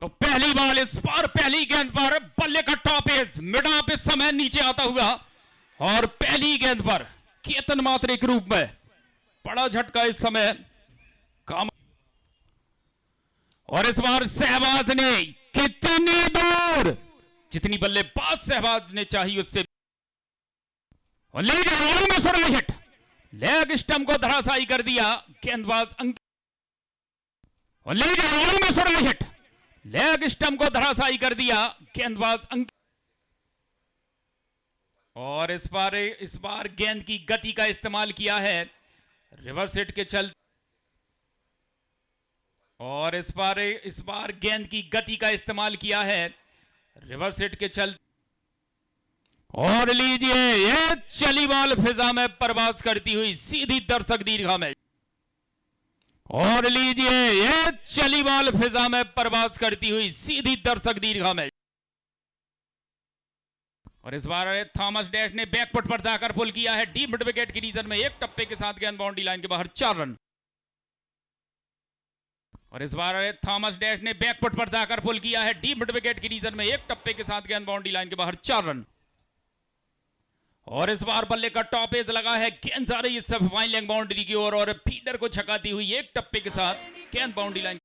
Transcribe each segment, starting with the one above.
तो पहली बॉल इस बार पहली गेंद पर बल्ले का टॉप एज मिड ऑफ इस समय नीचे आता हुआ और पहली गेंद पर केतन मात्रे के रूप में बड़ा झटका इस समय काम। और इस बार शहबाज ने कितनी दूर जितनी बल्लेबाज शहबाज ने चाहिए उससे और लेग में सुरंग हिट लेग स्टंप को धराशायी कर दिया गेंदबाज अंकित और लेग में सुरंग हिट लेग स्टंप को धराशायी कर दिया गेंदबाज अंकित। और इस बार गेंद की गति का इस्तेमाल किया है रिवर्स हिट के चल। और इस बार गेंद की गति का इस्तेमाल किया है रिवर्स हिट के चल। और लीजिए ये चली बॉल फिजा में परवाज करती हुई सीधी दर्शक दीर्घा में। और लीजिए ये चली बॉल फिजा में परवाज करती हुई सीधी दर्शक दीर्घा में। और इस बार थॉमस डैश ने बैकफुट पर जाकर पुल किया है डीप मिड विकेट की रीजन में एक टप्पे के साथ गेंद बाउंड्री लाइन के बाहर 4 रन। और इस बार थॉमस डैश ने बैकफुट पर जाकर पुल किया है डीप मिड विकेट की रीजन में एक टप्पे के साथ गेंद बाउंड्री लाइन के बाहर 4 रन। और इस बार बल्ले का टॉप एज लगा है गेंद जा रही है सब फाइन लेग बाउंड्री की ओर और फीडर को छकाती हुई एक टप्पे के साथ गेंद बाउंड्री लाइन।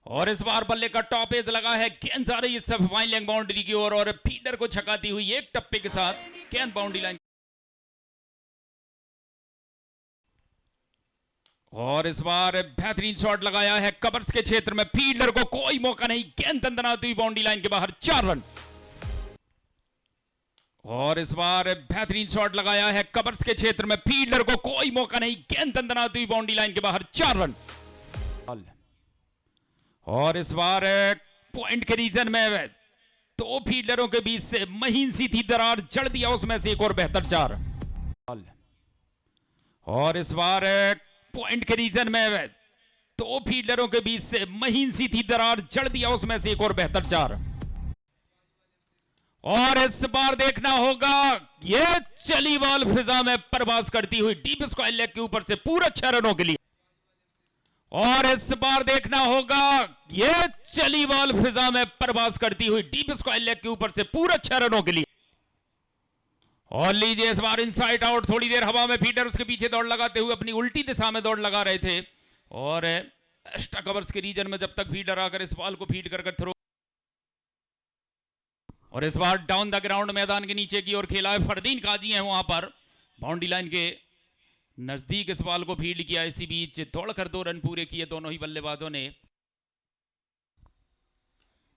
और इस बार बल्ले का टॉप एज लगा है गेंद जा रही है सब फाइन लेग बाउंड्री की ओर और फीडर को छकाती हुई एक टप्पे के साथ गेंद बाउंड्री लाइन। और इस बार बेहतरीन शॉट लगाया है कवर्स के क्षेत्र में फील्डर को कोई मौका नहीं गेंद दंदनाती हुई बाउंड्री लाइन के बाहर 4 रन। और इस बार बेहतरीन शॉट लगाया है कवर्स के क्षेत्र में फील्डर को कोई मौका नहीं गेंद दंदनाती हुई बाउंड्री लाइन के बाहर 4 रन। और इस बार पॉइंट के रीजन में 2 फील्डरों के बीच से महीन सी थी दरार जड़ दिया उसमें से एक और बेहतर 4। और इस बार पॉइंट के रीजन में 2 फील्डरों के बीच से महीन सी थी दरार जड़ दिया उसमें से एक और बेहतर 4। और इस बार देखना होगा ये चली बॉल फिजा में परवाज करती हुई डीप स्क्वायर लेग के ऊपर से पूरा 6 रनों के लिए। और इस बार देखना होगा ये चली बॉल फिजा में परवाज करती हुई डीप स्क्वायर लेग के ऊपर से पूरा 6 रनों के लिए। और लीजिए इस बार इनसाइड आउट थोड़ी देर हवा में फीडर उसके पीछे दौड़ लगाते हुए अपनी उल्टी दिशा में दौड़ लगा रहे थे। और एक्स्ट्रा कवर्स के रीजन में जब तक फीडर आकर इस बॉल को फीड कर थ्रो। और इस बार डाउन द ग्राउंड मैदान के नीचे की ओर खेला है फरदीन काजी है वहां पर बाउंड्री लाइन के नजदीक इस बॉल को फील्ड किया। इसी बीच दौड़कर 2 रन पूरे किए दोनों ही बल्लेबाजों ने।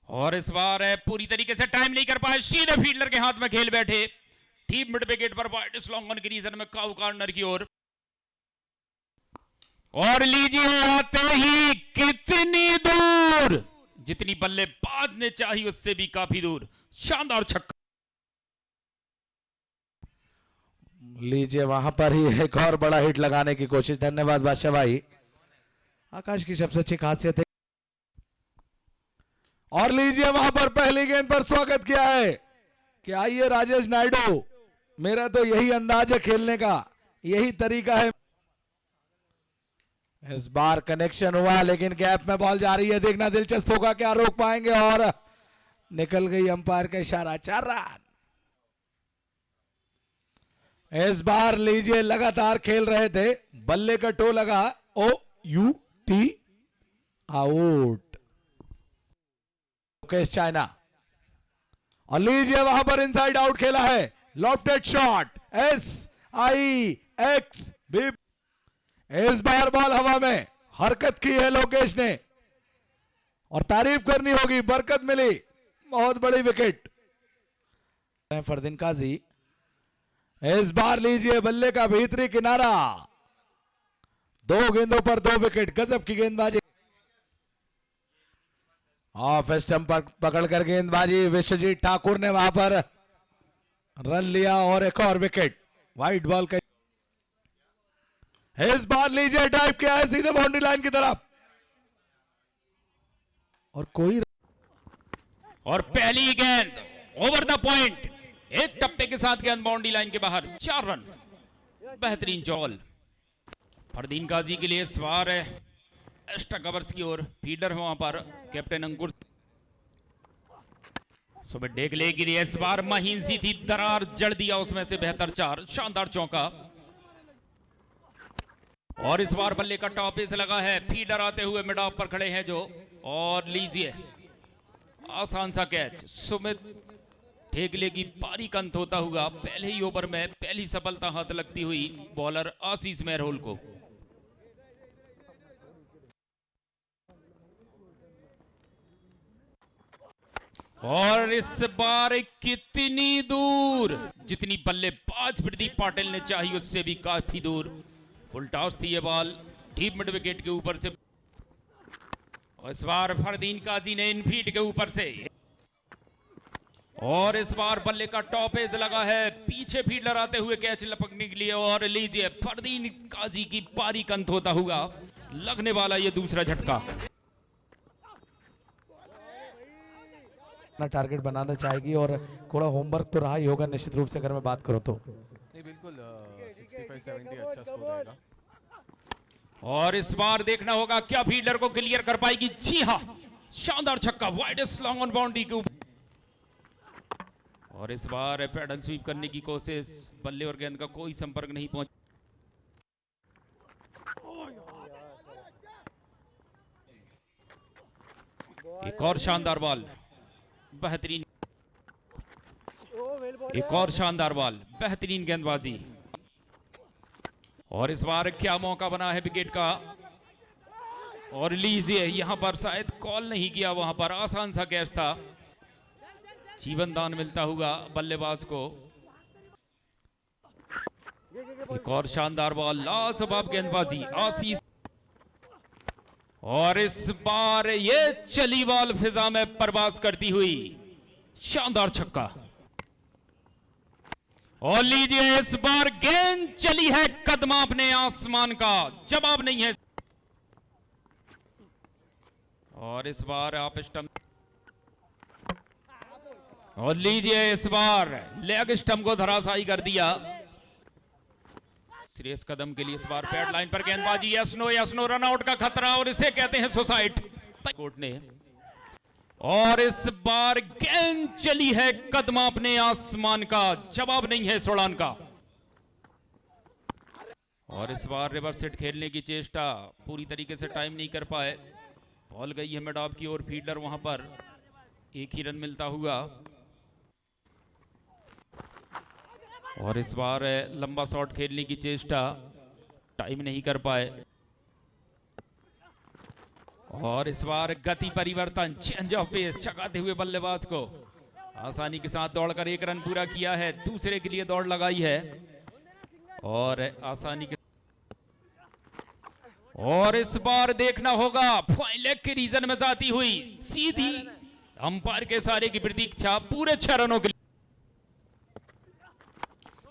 और इस बार पूरी तरीके से टाइम नहीं कर पाए सीधे फील्डर के हाथ में खेल बैठे डीप मिड विकेट पर वाइड स्लॉन्ग ऑन के रीजन में काउ कॉर्नर की ओर। और लीजिए आते ही कितनी दूर जितनी बल्लेबाज ने चाहिए उससे भी काफी दूर शानदार छक्का। लीजिए वहां पर ही एक और बड़ा हिट लगाने की कोशिश। धन्यवाद बादशाह भाई। आकाश की सबसे अच्छी खासियत है। और लीजिए वहां पर पहली गेंद पर स्वागत किया है कि आइए राजेश नायडू मेरा तो यही अंदाज है खेलने का यही तरीका है। इस बार कनेक्शन हुआ लेकिन गैप में बॉल जा रही है देखना दिलचस्प होगा क्या रोक पाएंगे। और निकल गई अंपायर का इशारा 4 रन। इस बार लीजिए लगातार खेल रहे थे बल्ले का टो लगा OUT आउट मुकेश चाइना। और लीजिए वहां पर इनसाइड आउट खेला है लॉफ्टेड शॉट SIX भी। इस बार बॉल हवा में हरकत की है लोकेश ने और तारीफ करनी होगी बरकत मिली बहुत बड़ी विकेट फरदीन काजी। इस बार लीजिए बल्ले का भीतरी किनारा 2 गेंदों पर 2 विकेट गजब की गेंदबाजी। ऑफ स्टंप पर पकड़कर गेंदबाजी विश्वजीत ठाकुर ने वहां पर रन लिया और एक और विकेट वाइड बॉल का। इस बार लीजिए टाइप किया है सीधे बाउंड्री लाइन की तरफ और कोई और पहली गेंद ओवर द पॉइंट एक टप्पे के साथ गेंद बाउंड्री लाइन के बाहर 4 रन बेहतरीन जॉल। फरदीन काजी के लिए सवार है एक्स्ट्रा कवर्स की ओर, फील्डर है वहां पर कैप्टन अंकुर। सुबह डेगले के लिए इस बार महीन सी थी दरार, जड़ दिया उसमें से बेहतर चार, शानदार चौका। और इस बार बल्ले का टॉप इस लगा है, फील्डर आते हुए मिड ऑफ पर खड़े हैं जो, और लीजिए आसान सा कैच। सुमित ढेगले की पारी का अंत होता हुआ पहले ही ओवर में पहली सफलता हाथ लगती हुई बॉलर आशीष मेहरोल को। और इस बार कितनी दूर, जितनी बल्लेबाज प्रदीप पाटिल ने चाहिए उससे भी काफी दूर। फुल टॉस थी ये बॉल डीप मिड विकेट के ऊपर से, और इस बार फरदीन काजी ने इन फील्ड के ऊपर से, और इस बार बल्ले का टॉप एज लगा है, पीछे फील्डर आते हुए कैच लपकने के लिए, और लीजिए फरदीन काजी की पारी का अंत होता हुआ लगने वाला ये दूसरा झटका। टारगेट बनाना चाहेगी और थोड़ा होमवर्क तो रहा ही होगा निश्चित रूप से, अगर मैं बात करूं तो। नहीं बिल्कुल 65-70 अच्छा स्कोर रहेगा। और इस बार देखना होगा क्या फील्डर को क्लियर कर पाएगी। जी हां, शानदार छक्का वाइडेस्ट लॉन्ग ऑन बाउंड्री के ऊपर। और इस बार पैडल स्वीप करने की कोशिश, बल्ले और गेंद का कोई संपर्क नहीं पहुंच। एक और शानदार बॉल, बेहतरीन, एक और शानदार बॉल, बेहतरीन गेंदबाजी। और इस बार क्या मौका बना है विकेट का, और लीजिए यहां पर शायद कॉल नहीं किया, वहां पर आसान सा कैच था। जीवन दान मिलता हुआ बल्लेबाज को। एक और शानदार बॉल, लाजवाब गेंदबाजी आशीष। और इस बार ये चली बॉल फिजा में परवाज करती हुई, शानदार छक्का। और लीजिए इस बार गेंद चली है कदमा अपने आसमान का, जवाब नहीं है। और इस बार आप स्टंप, और लीजिए इस बार लेग स्टंप को धराशायी कर दिया। श्रेयस कदम के लिए इस बार पैड लाइन पर गेंदबाजी, यस नो रन आउट का खतरा, और इसे कहते हैं सुसाइड कोर्ट ने। और इस बार गेंद चली है कदमा अपने आसमान का, जवाब नहीं है सोड़ान का। और इस बार रिवर्स हिट खेलने की चेष्टा, पूरी तरीके से टाइम नहीं कर पाए, बॉल गई है मिड ऑफ की ओर, फील्डर वहां पर, एक ही रन मिलता हुआ। और इस बार लंबा शॉट खेलने की चेष्टा, टाइम नहीं कर पाए। और इस बार गति परिवर्तन, चेंज ऑफ पेस, छकाते हुए बल्लेबाज को आसानी के साथ दौड़कर एक रन पूरा किया है, दूसरे के लिए दौड़ लगाई है, और आसानी के। और इस बार देखना होगा फाइन लेग के रीजन में जाती हुई सीधी अंपायर के सारे की प्रतीक्षा पूरे 6 रनों के लिए।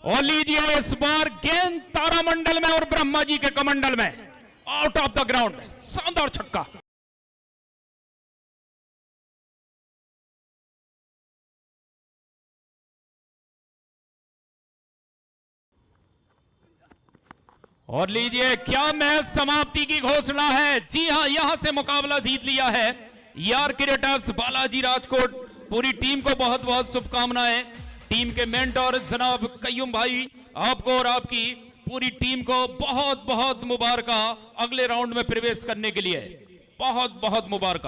और लीजिए इस बार गेंद तारामंडल में और ब्रह्मा जी के कमंडल में, आउट ऑफ द ग्राउंड, शानदार छक्का। और लीजिए क्या मैच समाप्ति की घोषणा है। जी हां, यहां से मुकाबला जीत लिया है यार क्रिकेटर्स बालाजी राजकोट। पूरी टीम को बहुत बहुत शुभकामनाएं। टीम के मेंटर जनाब कय्यूम भाई, आपको और आपकी पूरी टीम को बहुत बहुत मुबारक अगले राउंड में प्रवेश करने के लिए, बहुत बहुत मुबारक।